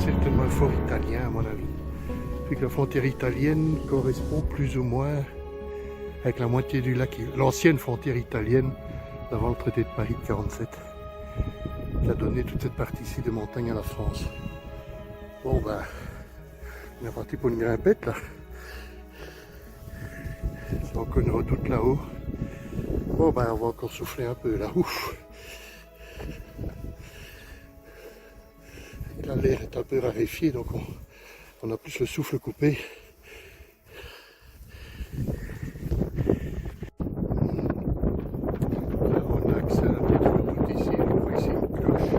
certainement un fort italien à mon avis. Puis que la frontière italienne correspond plus ou moins avec la moitié du lac, l'ancienne frontière italienne d'avant le traité de Paris de 47, qui a donné toute cette partie-ci de montagne à la France. Bon ben, on est parti pour une grimpette là. C'est encore une redoute là-haut. Bon ben, on va encore souffler un peu là. Ouf. Là, l'air est un peu raréfié, donc on a plus le souffle coupé. Là, on a accès à la petite redoute ici. On voit ici une cloche.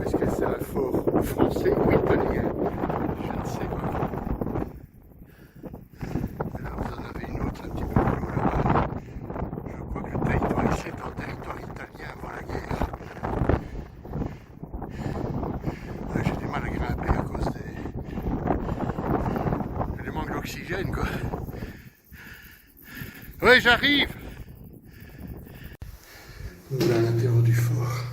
Est-ce que c'est un fort français ou italien? Je ne sais pas. Là, vous en avez une autre un petit peu plus haut là-bas. Je crois que le territoire ici est en territoire italien avant la guerre. J'ai du mal à grimper à cause du manque d'oxygène, quoi. Oui, j'arrive. Voilà à l'intérieur du fort.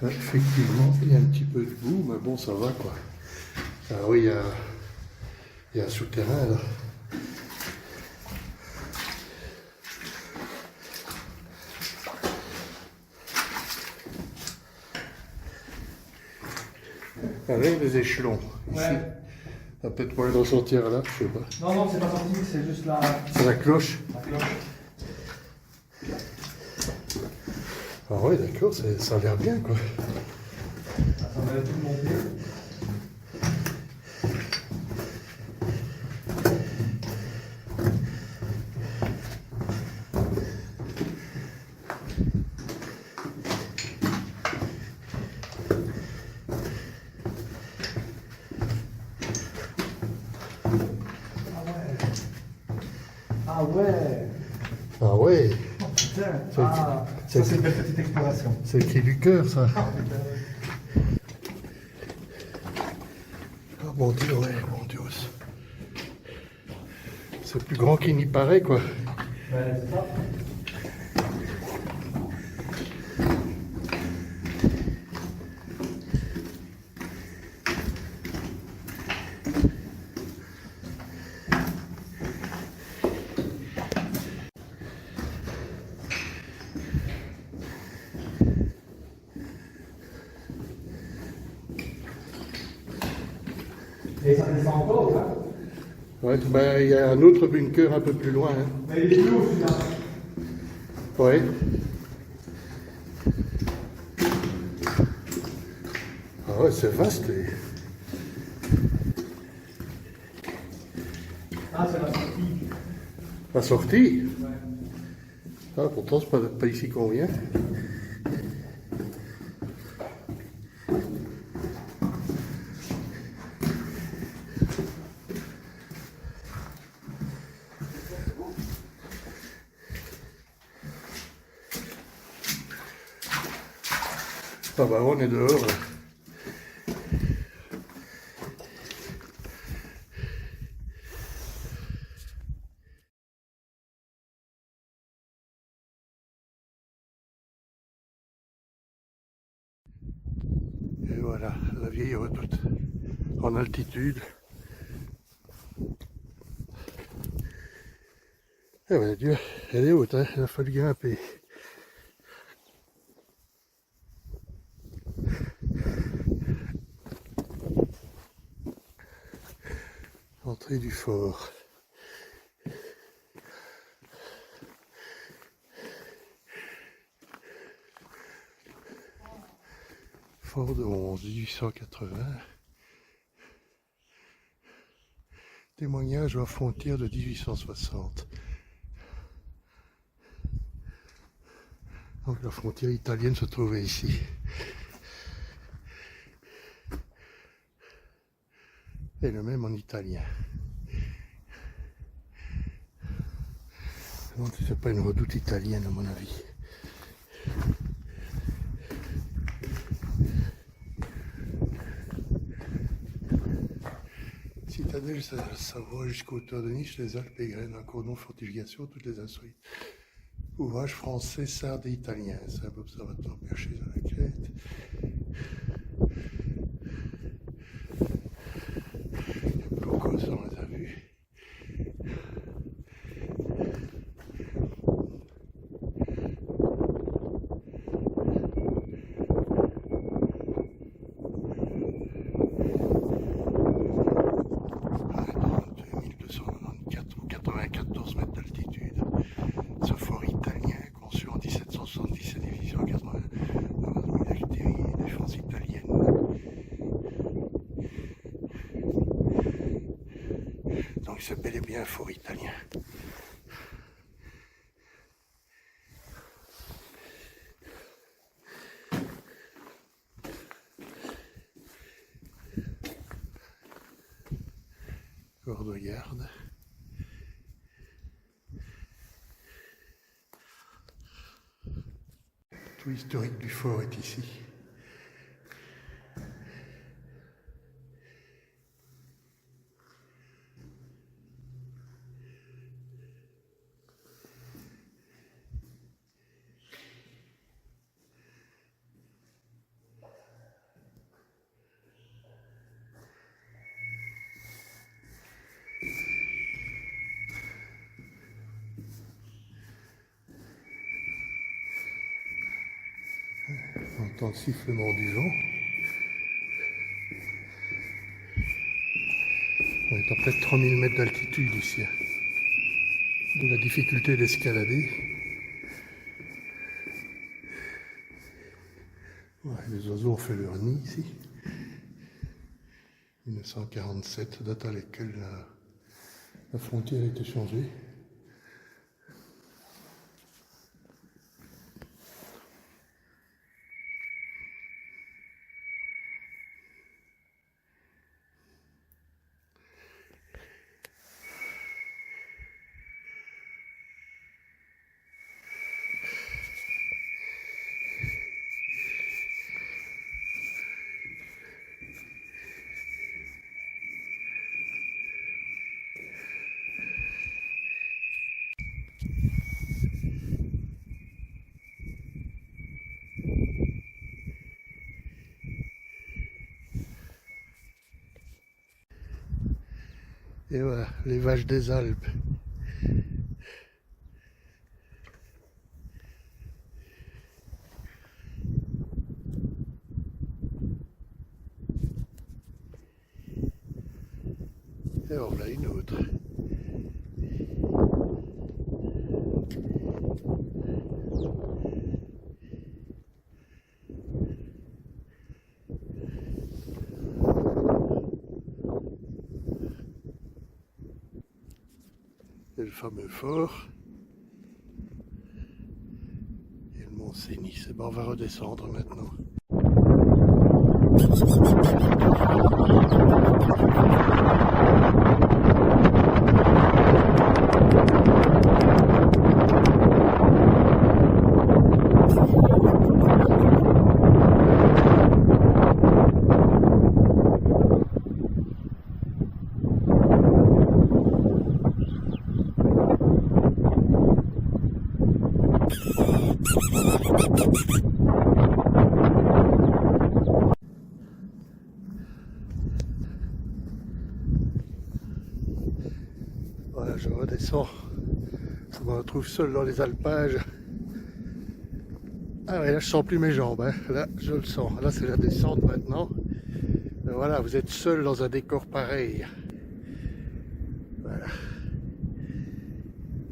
Là, effectivement, il y a un petit peu de boue, mais bon, ça va, quoi. Ah oui, il y a un souterrain, là. Avec les échelons. Ici. Ouais. Il y a peut-être moyen d'en sortir là, je sais pas. Non, non, c'est pas sorti, c'est juste la C'est la cloche. cloche. Ah ouais, d'accord, ça a l'air bien, quoi. Ça va tout monter. Ah ouais. Ah ouais, Oh putain. C'est- Ah, c'est- ça c'est une belle petite exploration. c'est le cri du cœur, ça. Ah putain. Ah mon Dieu, ouais, mon Dieu. C'est plus grand qu'il n'y paraît, quoi. Ouais, c'est ça. Et ça descend encore, là. Ouais, ben, il y a un autre bunker un peu plus loin. Hein. Mais il est plus haut, celui-là. Ouais. Ah ouais, c'est vaste. Ah, c'est la sortie. La sortie. Ouais. Ah, pourtant, c'est pas ici qu'on vient. Ah bah, on est dehors. Là. Et voilà, la vieille redoute en altitude. Eh ben Dieu, elle est haute, hein, il a fallu grimper. Entrée du fort. Fort de 11, 1880. Témoignage aux frontières de 1860. Donc la frontière italienne se trouvait ici. Et le même en italien. Donc c'est pas une redoute italienne à mon avis. Citadelle Regardez, ça va jusqu'au hauteur de Nice, les Alpes et Graines, encore non fortification, toutes les insolites. Ouvrage français, sarde et italien, simple observatoire perché dans la crête. Pourquoi ça, on les a vus? Donc c'est bel et bien un fort italien. Corps de garde. Tout l'historique du fort est ici. On entend le sifflement du vent. On est à près de 3000 mètres d'altitude ici. D'où la difficulté d'escalader. Ouais, les oiseaux ont fait leur nid ici. 1947, date à laquelle la frontière a été changée. Et voilà, les vaches des Alpes. Et voilà une autre. Et le fameux fort. Et le mont Cenis. Et ben on va redescendre maintenant. Voilà, je redescends. Je me retrouve seul dans les alpages. Ah ouais, là je sens plus mes jambes, hein. Là je le sens. Là c'est la descente maintenant. Mais voilà, vous êtes seul dans un décor pareil. Voilà.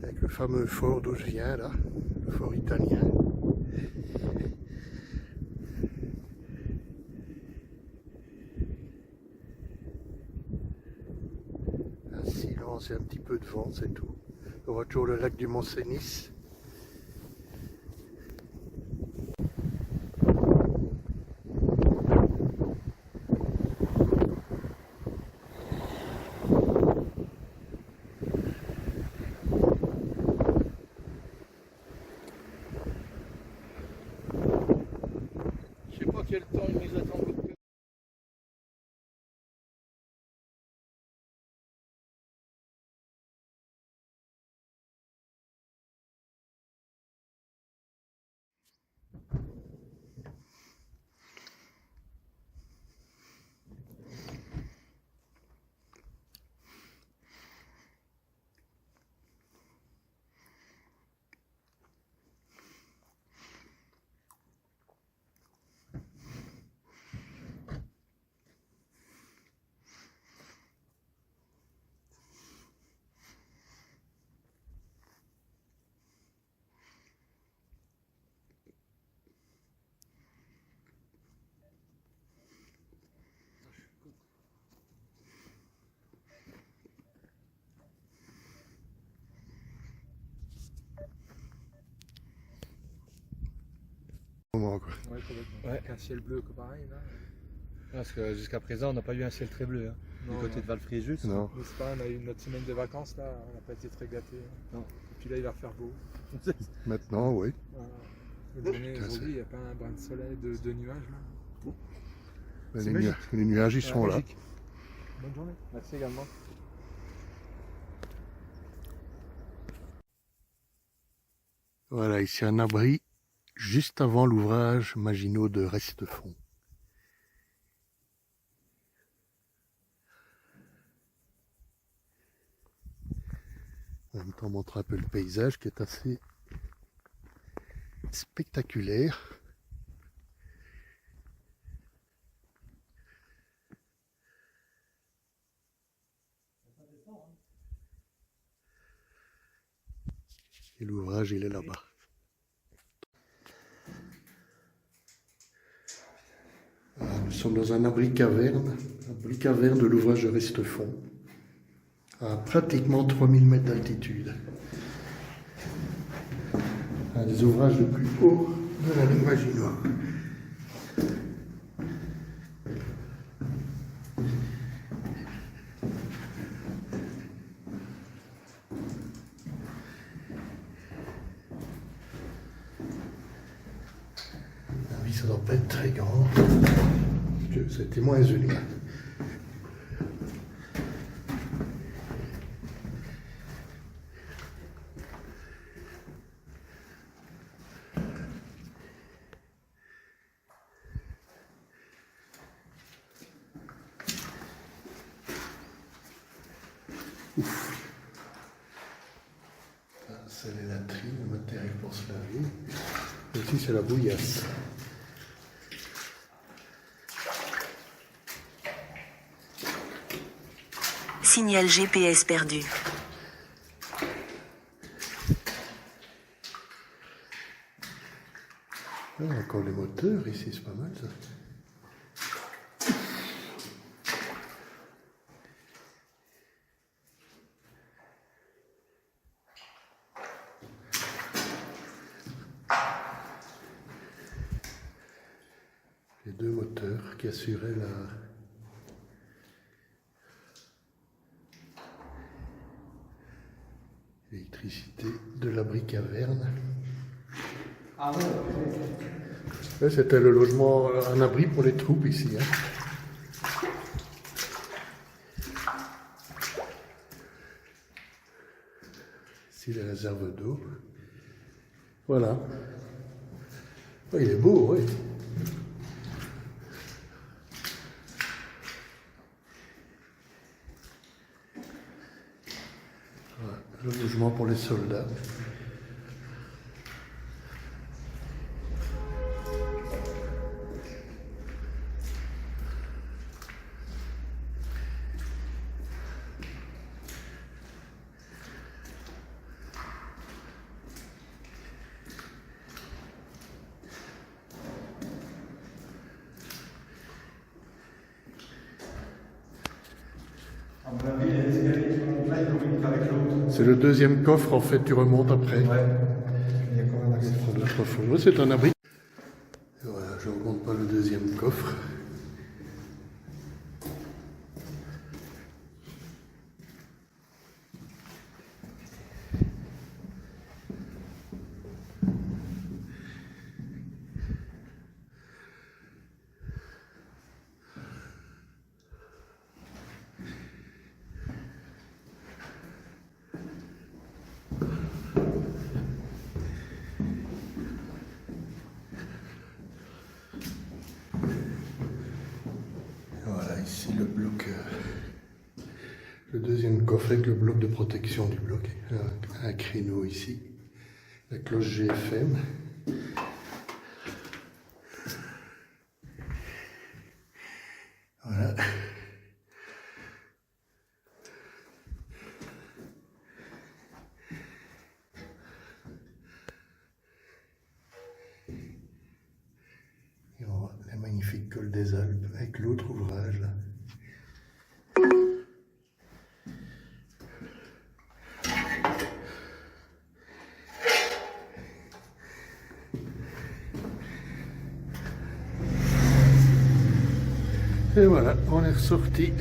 Avec le fameux fort d'où je viens là, le fort italien. Un silence et un petit peu de vent, c'est tout. On voit toujours le lac du Mont Cenis. Je sais pas quel temps il nous attend. Moment, quoi. Ouais, complètement. Ouais. Avec un ciel bleu que pareil là. Parce que jusqu'à présent, on n'a pas eu un ciel très bleu. Hein. Du Non, côté non. de Val-Fréjus. Non. Nous, c'est pas, on a eu notre semaine de vacances là, on n'a pas été très gâtés. Non. Et puis là, il va faire beau. Maintenant, oui. Voilà. La journée Putain, aujourd'hui, il n'y a pas un brin de soleil, de nuages là. Les, C'est nu- les nuages, ils sont là. magique. Bonne journée. Merci également. Voilà, ici un abri juste avant l'ouvrage Maginot de Restefond. En même temps, montrer un peu le paysage qui est assez spectaculaire. Et l'ouvrage, il est là-bas. Voilà, nous sommes dans un abri caverne de l'ouvrage de Restefond, à pratiquement 3000 mètres d'altitude. Un des ouvrages les plus hauts de la ligne Maginot. Oui, ça doit pas être très grand. C'était moins une. C'est les latrines, le matériel pour se laver. Et ici, c'est la bouillasse. Signal GPS perdu. Ah, encore les moteurs ici, c'est pas mal ça. Les deux moteurs qui assuraient l'électricité de l'abri caverne. Ah ouais. Ouais, c'était le logement, un abri pour les troupes ici. Hein. Ici les réserves d'eau. Voilà. Oh, il est beau, oui. Voilà, le logement pour les soldats. À mon avis, les escaliers qui montent là, ils communiquent avec l'autre. C'est le deuxième coffre, en fait, tu remontes après. Ouais. Il y a quand même un accès. Oui, c'est un abri. Et voilà, je ne remonte pas le deuxième coffre. le bloc, le deuxième coffre avec le bloc de protection du bloc, un créneau ici, la cloche GFM. Voilà. Et on voit la magnifique colle des Alpes avec l'autre ouvrage là. Et voilà, on est ressorti.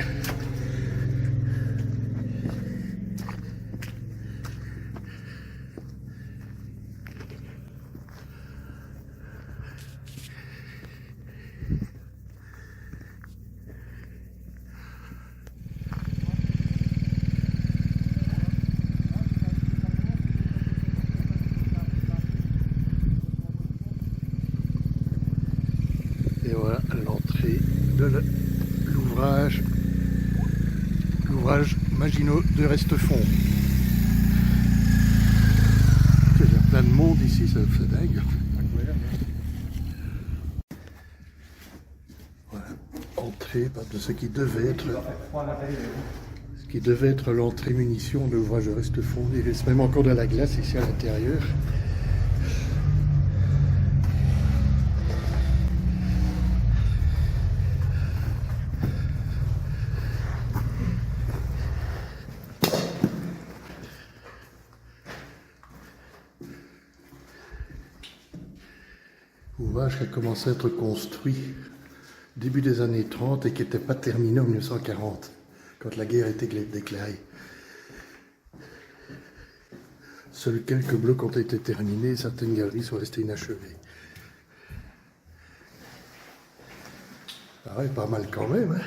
Et voilà l'entrée de l'ouvrage Maginot de Restefond. Il y a plein de monde ici, c'est dingue. Voilà, entrée de ce qui devait être l'entrée munitions de l'ouvrage de Restefond. Il reste même encore de la glace ici à l'intérieur. Ouvrage qui a commencé à être construit début des années 30 et qui n'était pas terminé en 1940, quand la guerre était déclarée. Seuls quelques blocs ont été terminés et certaines galeries sont restées inachevées. Ah ouais, pas mal quand même, hein.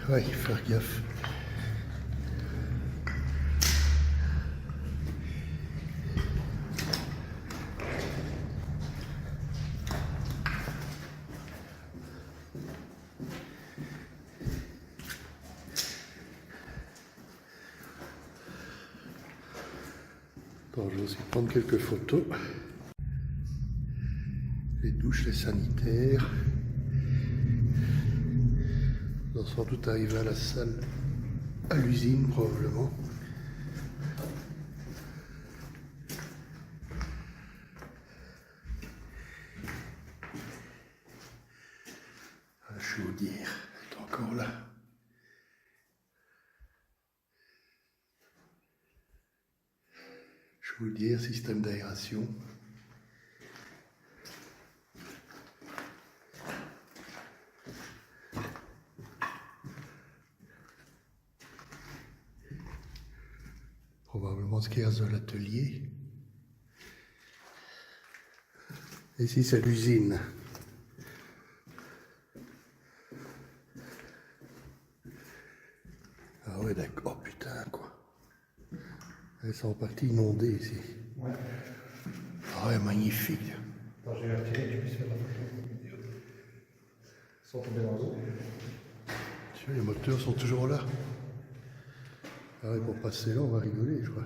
Ouais, il faut faire gaffe. Bon, je vais aussi prendre quelques photos. Les douches, les sanitaires. On va sans doute arriver à la salle, à l'usine probablement. La chaudière est encore là. Chaudière, système d'aération. Probablement ce qu'il y a dans l'atelier. Ici, c'est l'usine. Ah ouais, d'accord. Oh putain, quoi. Elles sont en partie inondées ici. Ouais. Ah ouais, magnifique. Attends, je vais retirer que tu puisses faire la photo. Sans tomber dans l'eau. Tu vois, les moteurs sont toujours là. Ah ouais, pour passer là, on va rigoler, je crois.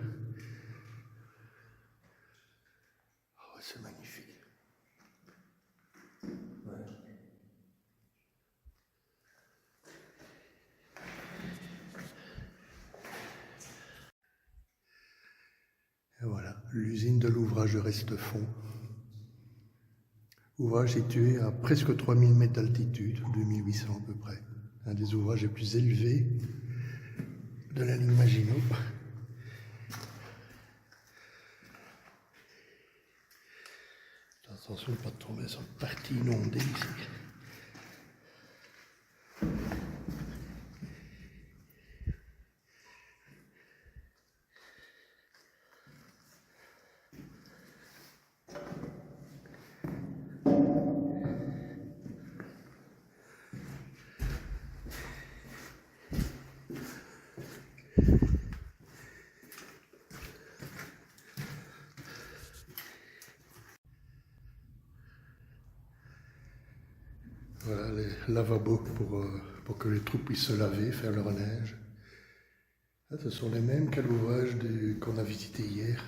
Ah ouais, c'est magnifique. Ouais. Et voilà, l'usine de l'ouvrage de Restefond. Ouvrage situé à presque 3000 mètres d'altitude, 2800 à peu près. Un des ouvrages les plus élevés de la ligne Maginot. Attention de ne pas tomber sur une partie inondée ici. les lavabos pour que les troupes puissent se laver, faire leur linge. Là, ce sont les mêmes qu'à l'ouvrage qu'on a visité hier.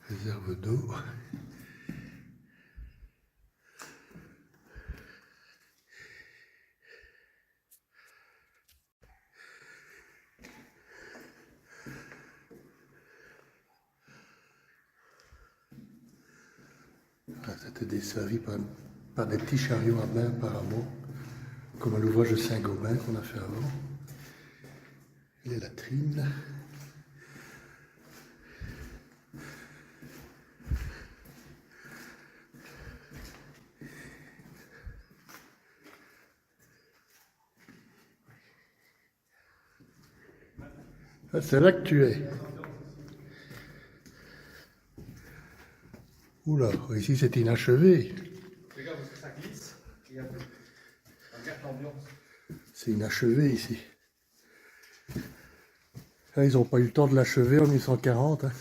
Réserve d'eau. C'était desservi par des petits chariots à main apparemment, comme à l'ouvrage de Saint-Gobain qu'on a fait avant. Les latrines. Ah, c'est là que tu es. Oula, ici c'est inachevé. Regarde parce que ça glisse. Regarde l'ambiance. C'est inachevé ici. Là, ils n'ont pas eu le temps de l'achever en 1840. Hein.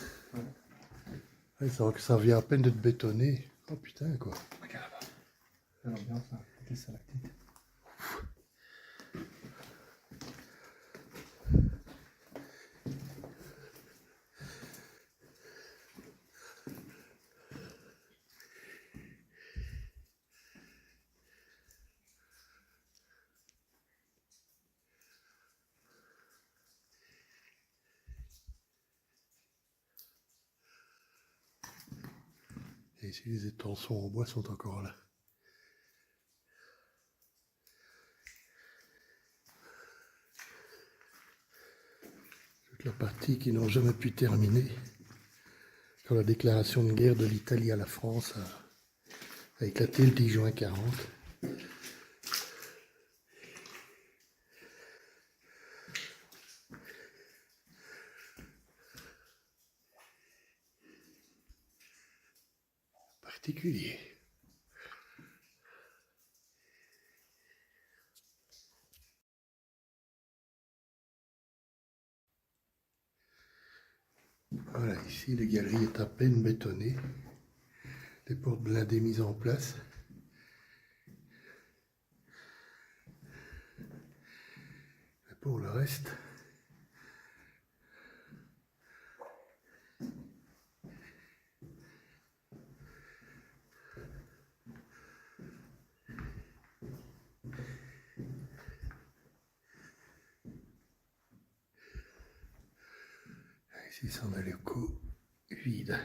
Ouais. Ça vient à peine d'être bétonné. Oh putain quoi. Regarde là-bas. C'est l'ambiance, hein. Les stalactites. Et ici les étançons en bois sont encore là. Toute la partie qu'ils n'ont jamais pu terminer quand la déclaration de guerre de l'Italie à la France a éclaté le 10 juin 40. Particulier. Voilà, ici, la galerie est à peine bétonnée. Les portes blindées mises en place. Mais pour le reste, ici, c'en a le coup vide.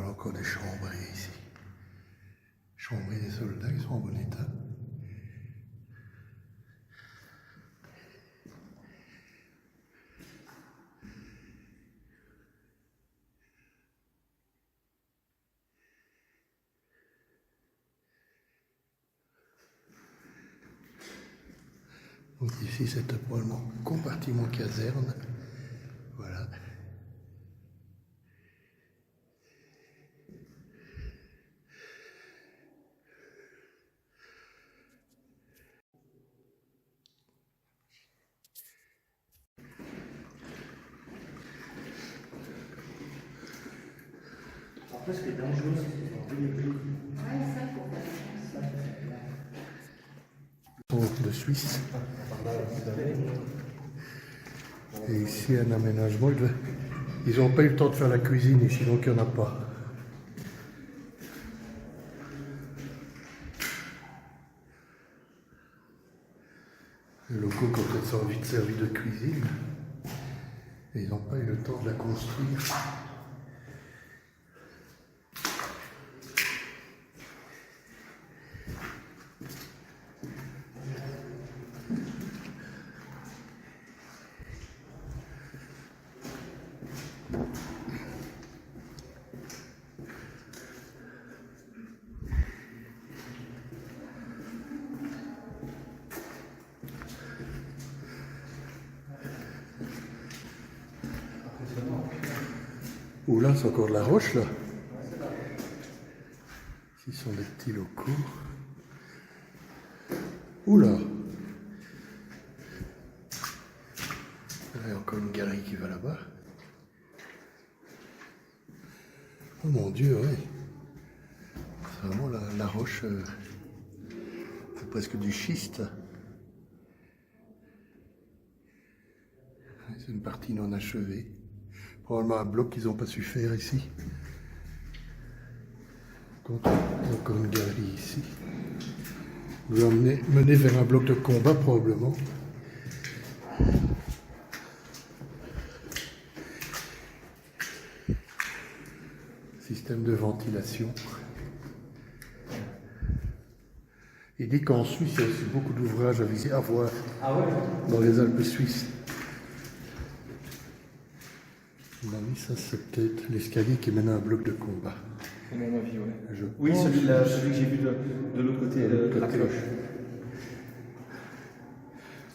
Encore des chambrées ici. Chambrées des soldats qui sont en bon état. Donc ici c'est probablement compartiment caserne. Voilà. Après, ce qui est dangereux, c'est qu'ils ont délégué. De Suisse. Et ici un aménagement. Ils n'ont pas eu le temps de faire la cuisine ici, donc il n'y en a pas. Les locaux qui ont peut-être vite servi de cuisine. Et ils n'ont pas eu le temps de la construire. Ouh là, c'est encore de la roche là. Ici sont des petits locaux. Oula. Là, il y a encore une galerie qui va là-bas. Oh mon Dieu, oui. C'est vraiment la roche. C'est presque du schiste. C'est une partie non achevée. Probablement un bloc qu'ils n'ont pas su faire ici. Encore une galerie ici. Vous mener vers un bloc de combat probablement. Système de ventilation. Il dit qu'en Suisse, il y a aussi beaucoup d'ouvrages à voir dans les Alpes suisses. À mon avis, ça c'est peut-être l'escalier qui mène à un bloc de combat. À mon avis, ouais. Oui, celui-là, celui que j'ai vu de l'autre côté de la cloche.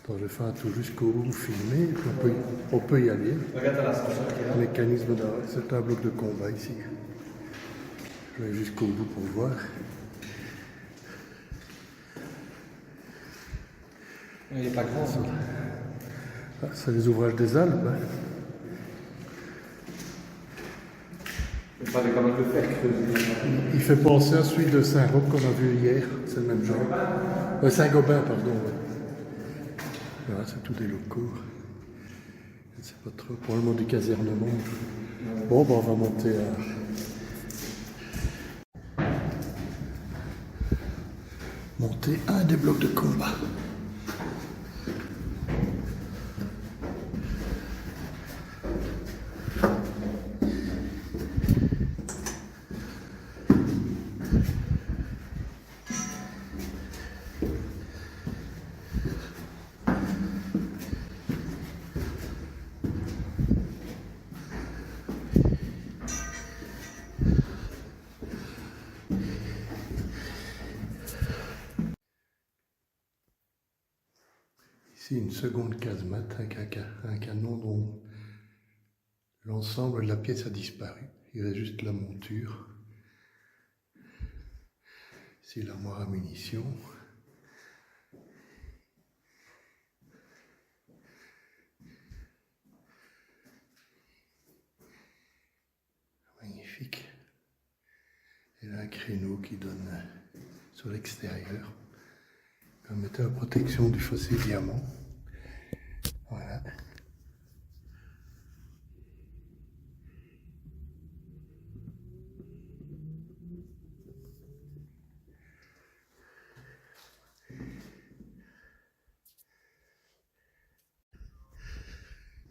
Attends, je vais faire un tour jusqu'au bout, filmer, et puis on peut y aller. Regarde l'ascenseur qui est là. Mécanisme d'arrêt, c'est un bloc de combat ici. Je vais jusqu'au bout pour voir. Il n'est pas grand. Ça. Ah, c'est les ouvrages des Alpes. Hein. Il fallait quand même le faire creuser. Il fait penser à celui de Saint-Roch qu'on a vu hier, c'est le même genre. Saint-Gobain, pardon. Ouais. Voilà, c'est tous des locaux. Je ne sais pas trop, probablement du casernement. Bon, ben, on va monter un des blocs de combat. Ici, une seconde casemate avec un canon dont l'ensemble de la pièce a disparu. Il reste juste la monture. Ici, l'armoire à munitions. Magnifique. Et là, un créneau qui donne sur l'extérieur. Permettait la protection du fossé diamant. Voilà.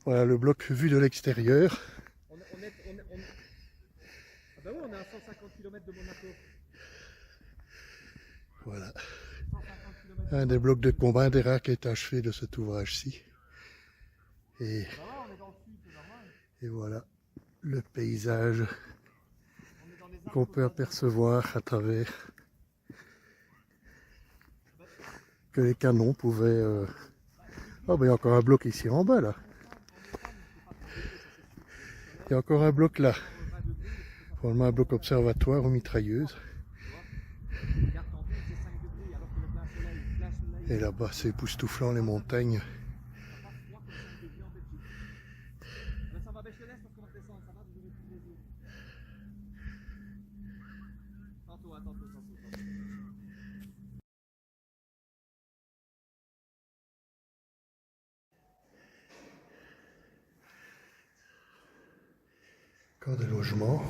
Voilà le bloc vu de l'extérieur. Ah bah oui, on est à 150 km de Monaco. Voilà. Un des blocs de combat, un des rares qui est achevé de cet ouvrage-ci. Et voilà le paysage qu'on peut apercevoir à travers que les canons pouvaient... Oh, ben il y a encore un bloc ici en bas, là. Il y a encore un bloc là. Probablement un bloc observatoire ou mitrailleuse. Et là-bas, c'est époustouflant, les montagnes. Encore des logements.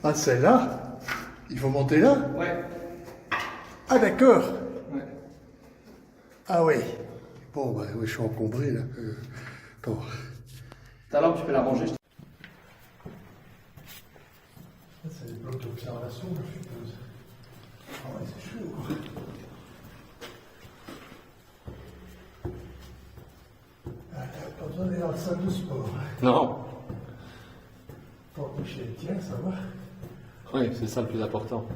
Ah, celle-là? Il faut monter là? Ouais. Ah, d'accord. Ouais. Ah oui. Bon, bah, oui, je suis encombré là. Attends. Ta lampe, tu peux la ranger. C'est des blocs d'observation, je suppose. Ah ouais, c'est chaud. Ah, t'as pas besoin d'aller dans la salle de sport. Non. Pour toucher le tien, ça va. Oui, c'est ça le plus important.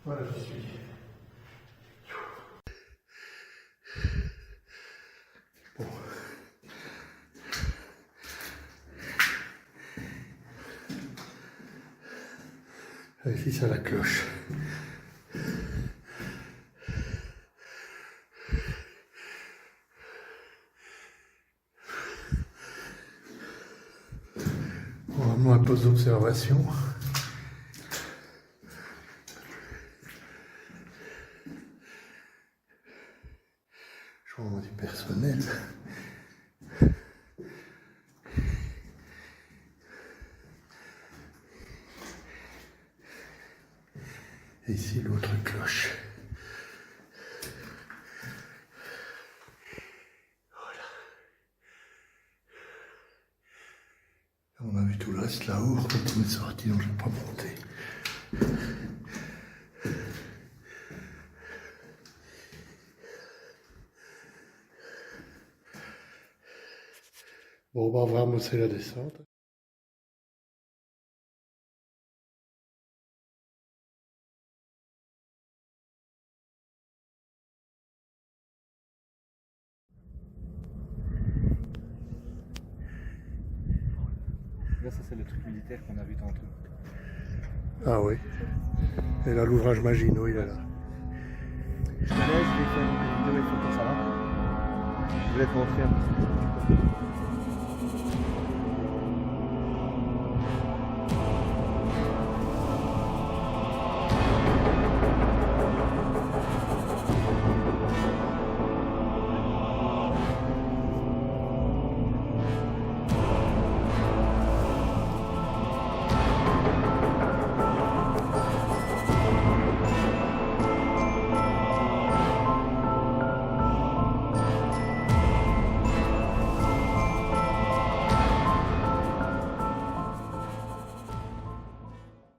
Voilà, je suis. Bon. Ici, c'est la cloche. Normalement, un poste d'observation. Chambre du personnel. Et ici, l'autre cloche. On a vu tout le reste là-haut, quand on est sorti, donc je ne vais pas monter. Bon, on va ramasser la descente. Là, ça, c'est le truc militaire qu'on a vu tantôt. Ah oui. Et là, l'ouvrage Maginot, il est là. Je te laisse, je vais faire une vidéo et photos, ça va? Je voulais te montrer un petit peu.